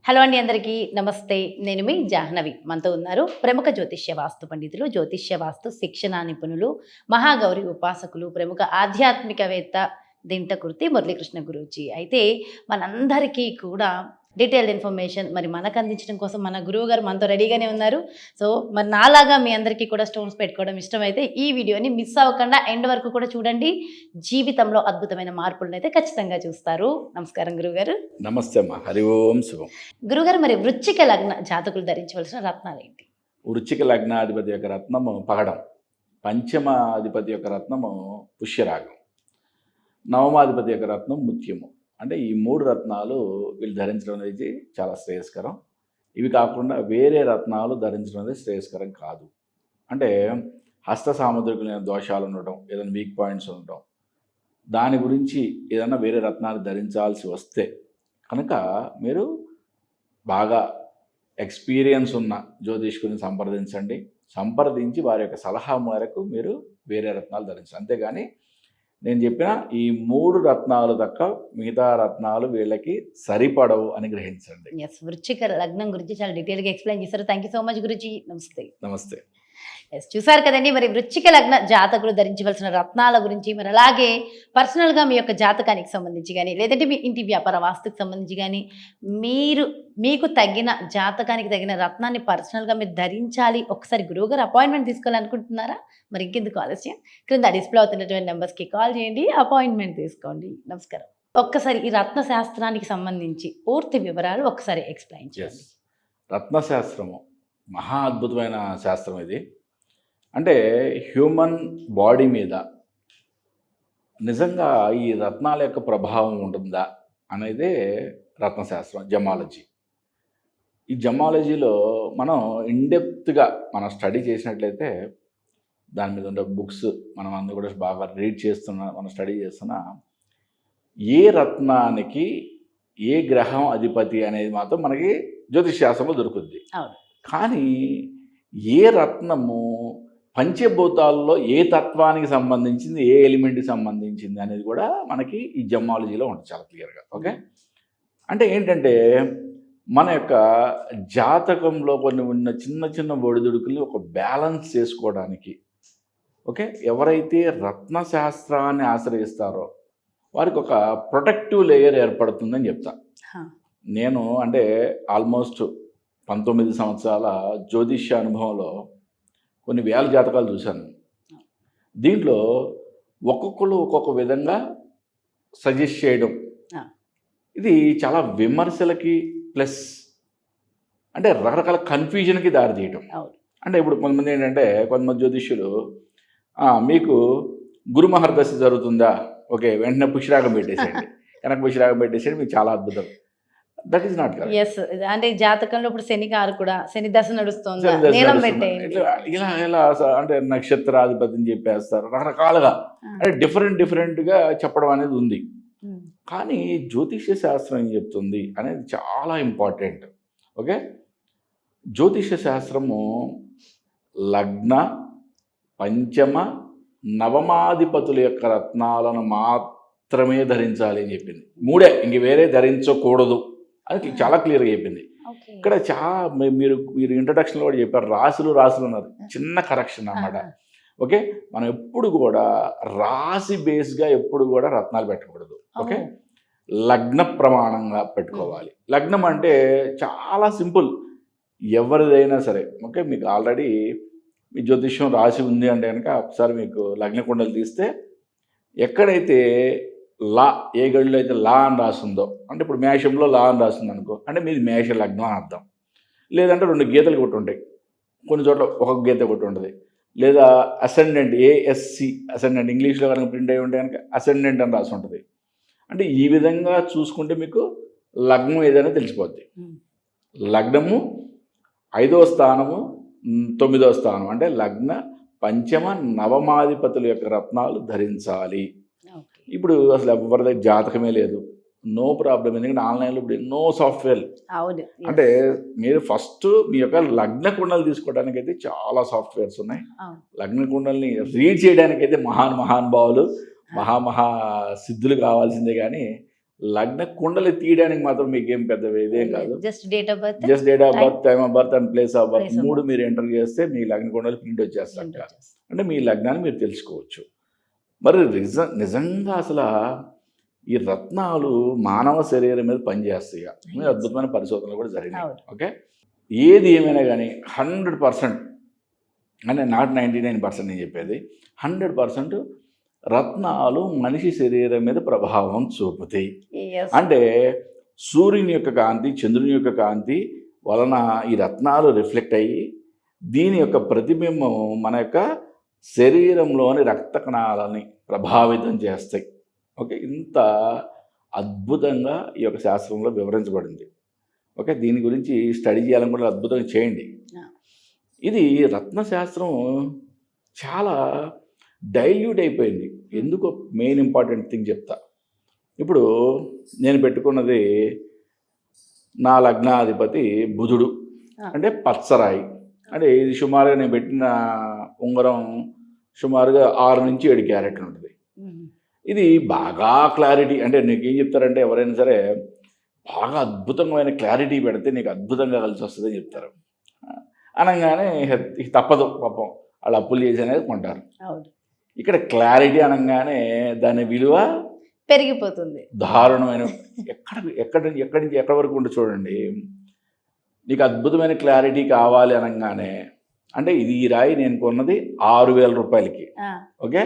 Hello అండి, అందరికీ నమస్తే. నేను మీ జాహ్నవి. మనతో ఉన్నారు ప్రముఖ జ్యోతిష్య వాస్తు పండితులు, జ్యోతిష్య వాస్తు శిక్షణ నిపుణులు, మహాగౌరి ఉపాసకులు, ప్రముఖ ఆధ్యాత్మికవేత్త దింటకుర్తి మురళీకృష్ణ గురూజీ. అయితే మనందరికీ కూడా డీటెయిల్డ్ ఇన్ఫర్మేషన్ మరి మనకు అందించడం కోసం మన గురువు గారు మనతో రెడీగానే ఉన్నారు. సో మరి నాలాగా మీ అందరికీ కూడా స్టోన్స్ పెట్టుకోవడం ఇష్టమైతే ఈ వీడియోని మిస్ అవ్వకుండా ఎండ్ వరకు కూడా చూడండి. జీవితంలో అద్భుతమైన మార్పులను అయితే ఖచ్చితంగా చూస్తారు. నమస్కారం గురువుగారు. నమస్తే అమ్మా. హరి ఓం శుభం. గురుగారు, మరి వృశ్చిక లగ్న జాతకులు ధరించవలసిన రత్నాలు ఏంటి? వృశ్చిక లగ్నాధిపతి యొక్క రత్నము పగడం, పంచమాధిపతి యొక్క రత్నము పుష్యరాగం, నవమాధిపతి యొక్క రత్నం ముత్యము. అంటే ఈ మూడు రత్నాలు వీళ్ళు ధరించడం అనేది చాలా శ్రేయస్కరం. ఇవి కాకుండా వేరే రత్నాలు ధరించడం అనేది శ్రేయస్కరం కాదు. అంటే హస్త సాముద్రికమైన దోషాలు ఉండటం, ఏదైనా వీక్ పాయింట్స్ ఉండటం, దాని గురించి ఏదైనా వేరే రత్నాలు ధరించాల్సి వస్తే కనుక మీరు బాగా ఎక్స్పీరియన్స్ ఉన్న జ్యోతిష్కుని సంప్రదించి వారి యొక్క సలహా మేరకు మీరు వేరే రత్నాలు ధరించాలి. అంతేగాని నేను చెప్పిన ఈ మూడు రత్నాలు తక్క మిగతా రత్నాలు వీళ్ళకి సరిపడవు అని గ్రహించండి. ఎస్, వృశ్చిక లగ్నం గురించి చాలా డీటెయిల్గా ఎక్స్ప్లెయిన్ చేశారు. Thank you so much Guruji. నమస్తే. నమస్తే. ఎస్, చూసారు కదండి, మరి వృశ్చిక లగ్న జాతకులు ధరించవలసిన రత్నాల గురించి, మరి అలాగే పర్సనల్గా మీ యొక్క జాతకానికి సంబంధించి కానీ, లేదంటే మీ ఇంటి వ్యాపార వాస్తుకు సంబంధించి కానీ, మీకు తగిన జాతకానికి తగిన రత్నాన్ని పర్సనల్గా మీరు ధరించాలి, ఒకసారి గురువుగారు అపాయింట్మెంట్ తీసుకోవాలనుకుంటున్నారా? మరి ఇంకెందుకు ఆలస్యం, క్రింద డిస్ప్లే అవుతున్నటువంటి నెంబర్స్కి కాల్ చేయండి, అపాయింట్మెంట్ తీసుకోండి. నమస్కారం. ఒక్కసారి ఈ రత్న శాస్త్రానికి సంబంధించి పూర్తి వివరాలు ఒకసారి ఎక్స్ప్లెయిన్ చేయండి. రత్నశాస్త్రము మహా అద్భుతమైన శాస్త్రం ఇది. అంటే హ్యూమన్ బాడీ మీద నిజంగా ఈ రత్నాల యొక్క ప్రభావం ఉంటుందా అనేదే రత్నశాస్త్రం, జమాలజీ. ఈ జమాలజీలో మనం ఇన్డెప్త్గా మనం స్టడీ చేసినట్లయితే దాని మీద ఉండే బుక్స్ మనం అందరూ కూడా బాగా మనం స్టడీ చేస్తున్నా ఏ రత్నానికి ఏ గ్రహం అధిపతి అనేది మాత్రం మనకి జ్యోతిష్ శాస్త్రంలో దొరుకుద్ది. కానీ ఏ రత్నము పంచభూతాల్లో ఏ తత్వానికి సంబంధించింది, ఏ ఎలిమెంట్కి సంబంధించింది అనేది కూడా మనకి ఈ జమాలజీలో ఉంటుంది చాలా క్లియర్గా. ఓకే, అంటే ఏంటంటే మన యొక్క జాతకంలో కొన్ని ఉన్న చిన్న చిన్న ఒడిదుడుకుల్ని ఒక బ్యాలెన్స్ చేసుకోవడానికి, ఓకే, ఎవరైతే రత్నశాస్త్రాన్ని ఆశ్రయిస్తారో వారికి ఒక ప్రొటెక్టివ్ లేయర్ ఏర్పడుతుందని చెప్తా. నేను అంటే ఆల్మోస్ట్ 19 సంవత్సరాల జ్యోతిష్య అనుభవంలో కొన్ని వేల జాతకాలు చూశాను. దీంట్లో ఒక్కొక్కరు ఒక్కొక్క విధంగా సజెస్ట్ చేయడం, ఇది చాలా విమర్శలకి ప్లస్ అంటే రకరకాల కన్ఫ్యూజన్కి దారితీయటం. అంటే ఇప్పుడు కొంతమంది జ్యోతిష్యులు మీకు గురు మహర్దశ జరుగుతుందా, ఓకే వెంటనే పుష్యరాగం పెట్టేసేయండి, కనుక పుష్యరాగం పెట్టేసేయండి, మీకు చాలా అద్భుతం. That is not correct. Yes, అంటే జాతకంలో ఇప్పుడు శని దశ నడుస్తుంది, ఇలా అంటే నక్షత్రాధిపతిని చెప్పేస్తారు, రకరకాలుగా అంటే డిఫరెంట్గా చెప్పడం అనేది ఉంది. కానీ జ్యోతిష్య శాస్త్రం ఏం చెప్తుంది అనేది చాలా ఇంపార్టెంట్. ఓకే, జ్యోతిష్య శాస్త్రము లగ్న, పంచమ, నవమాధిపతుల యొక్క రత్నాలను మాత్రమే ధరించాలి అని చెప్పింది. మూడే, ఇంక వేరే ధరించకూడదు అది చాలా క్లియర్గా చెప్పింది. ఇక్కడ మీరు ఇంట్రడక్షన్లో కూడా చెప్పారు రాసులు అన్నారు, చిన్న కరెక్షన్ అన్నమాట. ఓకే, మనం ఎప్పుడు కూడా రాశి బేస్గా ఎప్పుడు కూడా రత్నాలు పెట్టకూడదు. ఓకే, లగ్న ప్రమాణంగా పెట్టుకోవాలి. లగ్నం అంటే చాలా సింపుల్, ఎవరిదైనా సరే. ఓకే, మీకు ఆల్రెడీ మీ జ్యోతిష్యం రాసి ఉంది అంటే కనుక ఒకసారి మీకు లగ్న కుండలు తీస్తే ఎక్కడైతే లా, ఏ గడిలో అయితే లా అని రాస్తుందో, అంటే ఇప్పుడు మేషంలో లా అని రాస్తుంది అనుకో, అంటే మీది మేష లగ్నం అని అర్థం. లేదంటే 2 గీతలు కొట్టి ఉంటాయి, కొన్ని చోట్ల ఒక గీత కొట్టి ఉంటుంది. లేదా అసెండెంట్, ఏఎస్సి అసెండెంట్, ఇంగ్లీష్లో కనుక ప్రింట్ అయ్యి ఉంటే కనుక అసెండెంట్ అని రాసి ఉంటుంది. అంటే ఈ విధంగా చూసుకుంటే మీకు లగ్నం ఏదైనా తెలిసిపోద్ది. లగ్నము 5వ స్థానము, 9వ స్థానం, అంటే లగ్న, పంచమ, నవమాధిపతుల యొక్క రత్నాలు ధరించాలి. ఇప్పుడు అసలు ఎవరి దగ్గర జాతకమే లేదు, నో ప్రాబ్లం. ఎందుకంటే ఆన్లైన్లో ఇప్పుడు ఎన్నో సాఫ్ట్వేర్లు, అంటే మీరు ఫస్ట్ మీ యొక్క లగ్న కుండలు తీసుకోవడానికి అయితే చాలా సాఫ్ట్వేర్స్ ఉన్నాయి. లగ్న కుండల్ని రీడ్ చేయడానికి అయితే మహానుభావులు, మహా సిద్ధులు కావాల్సిందే. కానీ లగ్న కుండలు తీయడానికి మాత్రం మీకేం పెద్ద ఇదేం కాదు. Just date of birth, just date of birth, time of birth and place of birth Place of 3 birth. మీరు ఎంటర్ చేస్తే మీ లగ్న కుండలు ప్రింట్ వచ్చేస్తాక అంటే మీ లగ్నాన్ని మీరు తెలుసుకోవచ్చు. మరి నిజంగా అసలు ఈ రత్నాలు మానవ శరీరం మీద పనిచేస్తాయి. అద్భుతమైన పరిశోధనలు కూడా జరిగినాయి. ఓకే, ఏది ఏమైనా కానీ 100% అంటే నాట్ 99% నేను చెప్పేది 100% రత్నాలు మనిషి శరీరం మీద ప్రభావం చూపుతాయి. అంటే సూర్యుని యొక్క కాంతి, చంద్రుని యొక్క కాంతి వలన ఈ రత్నాలు రిఫ్లెక్ట్ అయ్యి దీని యొక్క ప్రతిబింబం మన యొక్క శరీరంలోని రక్త కణాలని ప్రభావితం చేస్తాయి. ఓకే, ఇంత అద్భుతంగా ఈ యొక్క శాస్త్రంలో వివరించబడింది. ఓకే, దీని గురించి స్టడీ చేయాలని కూడా అద్భుతంగా చేయండి. ఇది రత్నశాస్త్రం చాలా డైల్యూట్ అయిపోయింది. ఎందుకో మెయిన్ ఇంపార్టెంట్ థింగ్ చెప్తా. ఇప్పుడు నేను పెట్టుకున్నది నా లగ్నాధిపతి బుధుడు, అంటే పచ్చరాయి. అంటే ఇది సుమారుగా నేను పెట్టిన ఉంగరం సుమారుగా 6 నుంచి 7 క్యారెట్లు ఉంటుంది. ఇది బాగా క్లారిటీ, అంటే నీకు ఏం చెప్తారంటే ఎవరైనా సరే బాగా అద్భుతమైన క్లారిటీ పెడితే నీకు అద్భుతంగా కలిసి వస్తుందని చెప్తారు. అనగానే తప్పదు, పాపం వాళ్ళు అప్పులు చేసి అనేది కొంటారు. ఇక్కడ క్లారిటీ అనగానే దాని విలువ పెరిగిపోతుంది. దారుణమైన ఎక్కడి నుంచి ఎక్కడి వరకు ఉంటే చూడండి. నీకు అద్భుతమైన క్లారిటీ కావాలి అనగానే అంటే ఇది ఈ రాయి నేను కొన్నది 6,000 రూపాయలకి. ఓకే,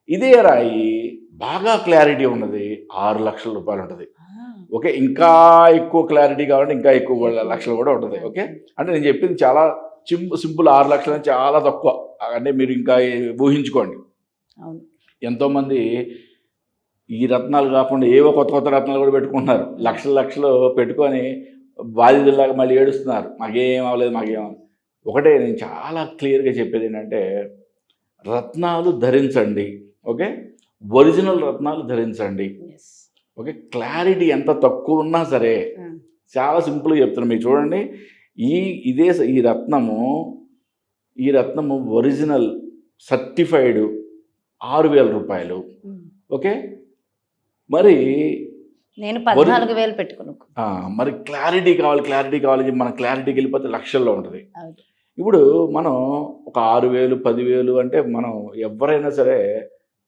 ఇదే రాయి బాగా క్లారిటీ ఉన్నది 6 లక్షల రూపాయలు ఉంటుంది. ఓకే, ఇంకా ఎక్కువ క్లారిటీ కావాలంటే ఇంకా ఎక్కువ లక్షలు కూడా ఉంటుంది. ఓకే, అంటే నేను చెప్పింది చాలా సింపుల్. 6 లక్షలు చాలా తక్కువ. అంటే మీరు ఇంకా ఊహించుకోండి. ఎంతోమంది ఈ రత్నాలు కాకుండా ఏవో కొత్త కొత్త రత్నాలు కూడా పెట్టుకుంటున్నారు. లక్షలు పెట్టుకొని బాధితుల్లాగా మళ్ళీ ఏడుస్తున్నారు, మాకేం అవ్వలేదు మాకేం. ఒకటే నేను చాలా క్లియర్గా చెప్పేది ఏంటంటే రత్నాలు ధరించండి. ఓకే, ఒరిజినల్ రత్నాలు ధరించండి. ఓకే, క్లారిటీ ఎంత తక్కువ ఉన్నా సరే చాలా సింపుల్గా చెప్తున్నాను. మీకు చూడండి, ఈ రత్నము ఒరిజినల్ సర్టిఫైడ్ 6,000 రూపాయలు. ఓకే, మరి నేను 14,000 పెట్టుకున్నాను. మరి క్లారిటీ కావాలి మన క్లారిటీకి వెళ్ళిపోతే లక్షల్లో ఉంటుంది. ఇప్పుడు మనం ఒక 6,000 10,000 అంటే మనం ఎవరైనా సరే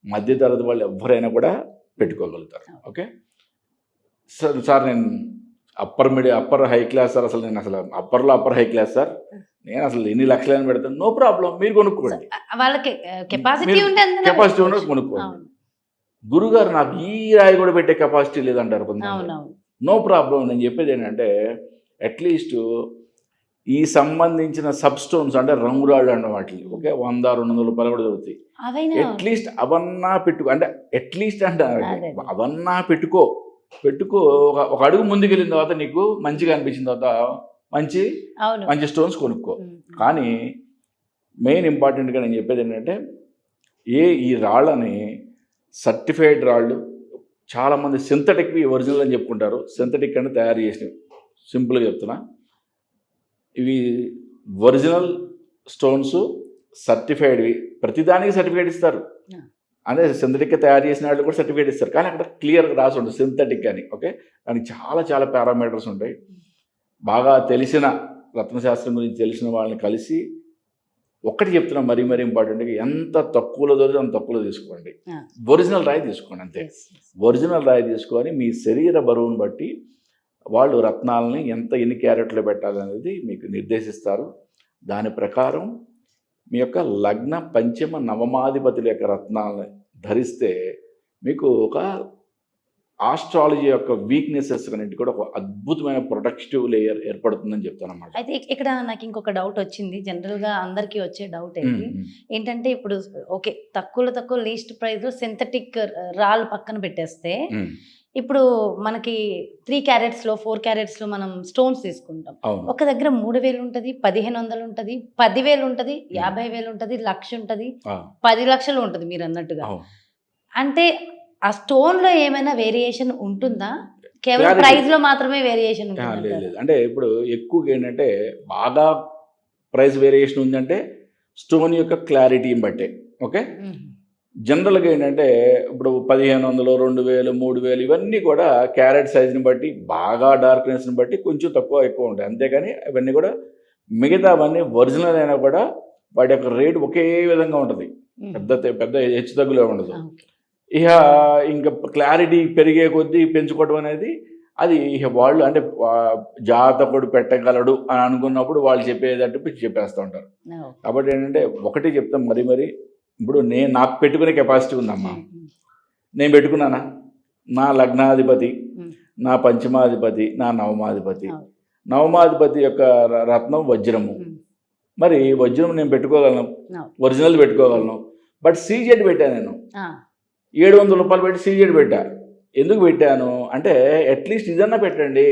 మధ్యతరగతి వాళ్ళు ఎవరైనా కూడా పెట్టుకోగలుగుతారు. ఓకే సార్ నేను అప్పర్ హై క్లాస్ సార్, అసలు నేను అసలు అప్పర్ హై క్లాస్ సార్, నేను అసలు ఎన్ని లక్షలని పెడతాను, నో ప్రాబ్లం, మీరు కొనుక్కోండి. వాళ్ళకి కెపాసిటీ ఉన్నది కొనుక్కోండి. గురుగారు నాకు ఈ రాయి కూడా పెట్టే కెపాసిటీ లేదంటారు కొంతమంది. No problem. నేను చెప్పేది ఏంటంటే అట్లీస్ట్ ఈ సంబంధించిన సబ్ స్టోన్స్ అంటే రంగురాళ్ళు అన్న వాటికి ఓకే 100-200 రూపాయలు కూడా దొరుకుతాయి. అట్లీస్ట్ అవన్నా పెట్టుకో, అంటే అట్లీస్ట్ అంటే అవన్నా పెట్టుకో ఒక అడుగు ముందుకెళ్ళిన తర్వాత నీకు మంచిగా అనిపించిన తర్వాత మంచి స్టోన్స్ కొనుక్కో. కానీ మెయిన్ ఇంపార్టెంట్గా నేను చెప్పేది ఏంటంటే ఈ రాళ్ళని సర్టిఫైడ్ రాళ్ళు చాలామంది సింథటిక్వి ఒరిజినల్ అని చెప్పుకుంటారు. సింథటిక్ అని తయారు చేసినవి. సింపుల్గా చెప్తున్నా, ఇవి ఒరిజినల్ స్టోన్స్ సర్టిఫైడ్వి. ప్రతిదానికి సర్టిఫికేట్ ఇస్తారు. అదే సింథటిక్గా తయారు చేసిన వాళ్ళు కూడా సర్టిఫికేట్ ఇస్తారు. కానీ అక్కడ క్లియర్గా రాసి ఉంటుంది సింథటిక్ అని. ఓకే, దానికి చాలా పారామీటర్స్ ఉంటాయి. బాగా తెలిసిన రత్నశాస్త్రం గురించి తెలిసిన వాళ్ళని కలిసి ఒక్కటి చెప్తున్నా, మరీ ఇంపార్టెంట్గా ఎంత తక్కువలో దొరికి అంత తక్కువలో తీసుకోండి. ఒరిజినల్ రాయి తీసుకోండి అంతే. ఒరిజినల్ రాయి తీసుకొని మీ శరీర బరువును బట్టి వాళ్ళు రత్నాలని ఎన్ని క్యారెట్లు పెట్టాలనేది మీకు నిర్దేశిస్తారు. దాని ప్రకారం మీ యొక్క లగ్న పంచమ నవమాధిపతుల యొక్క రత్నాలని ధరిస్తే మీకు ఒక ఆస్ట్రాలజీ యొక్క వీక్నెసెస్ అన్నింటి కూడా ఒక అద్భుతమైన ప్రొటెక్టివ్ లేయర్ ఏర్పడుతుందని చెప్తాను అన్నమాట. అయితే ఇక్కడ నాకు ఇంకొక డౌట్ వచ్చింది. జనరల్గా అందరికీ వచ్చే డౌట్ ఏంటంటే ఇప్పుడు ఓకే తక్కువ లీస్ట్ ప్రైస్ సింథటిక్ రాళ్ళు పక్కన పెట్టేస్తే ఇప్పుడు మనకి 3 క్యారెట్స్లో 4 క్యారెట్స్లో మనం స్టోన్స్ తీసుకుంటాం. ఒక దగ్గర 3,000 ఉంటుంది, 1,500 ఉంటుంది, 10,000 ఉంటుంది, 50,000 ఉంటుంది, 1,00,000 ఉంటుంది, 10 లక్షలు ఉంటుంది మీరు అన్నట్టుగా. అంటే ఆ స్టోన్ లో ఏమైనా వేరియేషన్ ఉంటుందా? కేవలం ప్రైస్ లో మాత్రమే వేరియేషన్ ఉంటుందా? అంటే ఇప్పుడు ఎక్కువగా ఏంటంటే బాగా ప్రైస్ వేరియేషన్ ఉందంటే స్టోన్ యొక్క క్లారిటీని బట్టే. ఓకే, జనరల్గా ఏంటంటే ఇప్పుడు 1500, 2000, 3000 ఇవన్నీ కూడా క్యారెట్ సైజుని బట్టి బాగా డార్క్నెస్ని బట్టి కొంచెం తక్కువ ఎక్కువ ఉంటాయి. అంతేగాని అవన్నీ కూడా మిగతావన్నీ ఒరిజినల్ అయినా కూడా వాటి యొక్క రేటు ఒకే విధంగా ఉంటుంది. పెద్ద హెచ్చు తగ్గులే ఉండదు. ఇక ఇంకా క్లారిటీ పెరిగే కొద్దీ పెంచుకోవడం అనేది అది ఇక వాళ్ళు అంటే జాతకుడు పెట్టగలడు అని అనుకున్నప్పుడు వాళ్ళు చెప్పేటట్టు చెప్పేస్తూ ఉంటారు. కాబట్టి ఏంటంటే ఒకటి చెప్తాం మరి ఇప్పుడు నాకు పెట్టుకునే కెపాసిటీ ఉందమ్మా. నేను పెట్టుకున్నానా? నా లగ్నాధిపతి, నా పంచమాధిపతి, నా నవమాధిపతి యొక్క రత్నం వజ్రము. మరి వజ్రం నేను పెట్టుకోగలను, ఒరిజినల్ పెట్టుకోగలను. బట్ సీజెడ్ పెట్టాను నేను, 700 రూపాయలు పెట్టి సీజెడ్ పెట్టా. ఎందుకు పెట్టాను అంటే అట్లీస్ట్ ఇదన్నా పెట్టండి.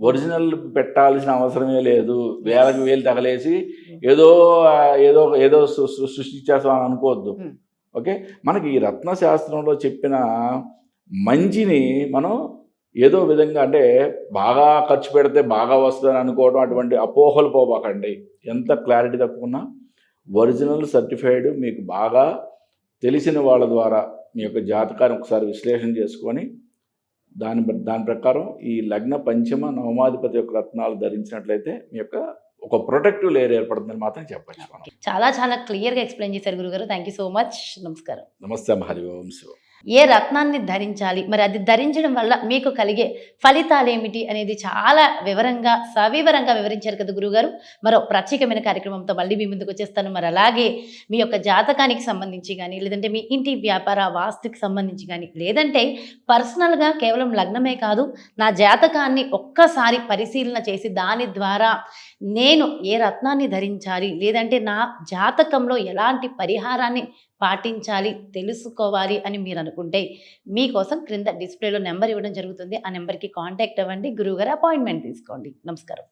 ఒరిజినల్ పెట్టాల్సిన అవసరమే లేదు. వేలకు వేలు తగలేసి ఏదో ఏదో ఏదో సృష్టించేస్తామని అనుకోవద్దు. ఓకే, మనకి ఈ రత్నశాస్త్రంలో చెప్పిన మంచిని మనం ఏదో విధంగా అంటే బాగా ఖర్చు పెడితే బాగా వస్తుందని అనుకోవడం, అటువంటి అపోహలు పోబాకండి. ఎంత క్లారిటీ తప్పుకున్నా ఒరిజినల్ సర్టిఫైడ్ మీకు బాగా తెలిసిన వాళ్ళ ద్వారా మీ యొక్క జాతకాన్ని ఒకసారి విశ్లేషణ చేసుకొని దాని ప్రకారం ఈ లగ్న పంచమ నవమాధిపతి యొక్క రత్నాలు ధరించినట్లయితే మీ యొక్క ఒక ప్రొటెక్టివ్ లేయర్ ఏర్పడుతుందని మాత్రం చెప్పచ్చు. మనం చాలా క్లియర్గా ఎక్స్ప్లెయిన్ చేశారు గురుగారు. Thank you so much. నమస్కారం. నమస్తే. హరి ఓం శివ. ఏ రత్నాన్ని ధరించాలి, మరి అది ధరించడం వల్ల మీకు కలిగే ఫలితాలు ఏమిటి అనేది చాలా సవివరంగా వివరించారు కదా గురుగారు. మరో ప్రత్యేకమైన కార్యక్రమంతో మళ్ళీ మీ ముందుకు వచ్చేస్తాను. మరి అలాగే మీ యొక్క జాతకానికి సంబంధించి కానీ, లేదంటే మీ ఇంటి వ్యాపార వాస్తుకి సంబంధించి కానీ, లేదంటే పర్సనల్గా కేవలం లగ్నమే కాదు, నా జాతకాన్ని ఒక్కసారి పరిశీలన చేసి దాని ద్వారా నేను ఏ రత్నాన్ని ధరించాలి, లేదంటే నా జాతకంలో ఎలాంటి పరిహారాన్ని పాటించాలి, తెలుసుకోవాలి అని మీరు అనుకుంటే మీకోసం క్రింద డిస్ప్లేలో నెంబర్ ఇవ్వడం జరుగుతుంది. ఆ నెంబర్కి కాంటాక్ట్ అవ్వండి. గురువుగారు అపాయింట్మెంట్ తీసుకోండి. నమస్కారం.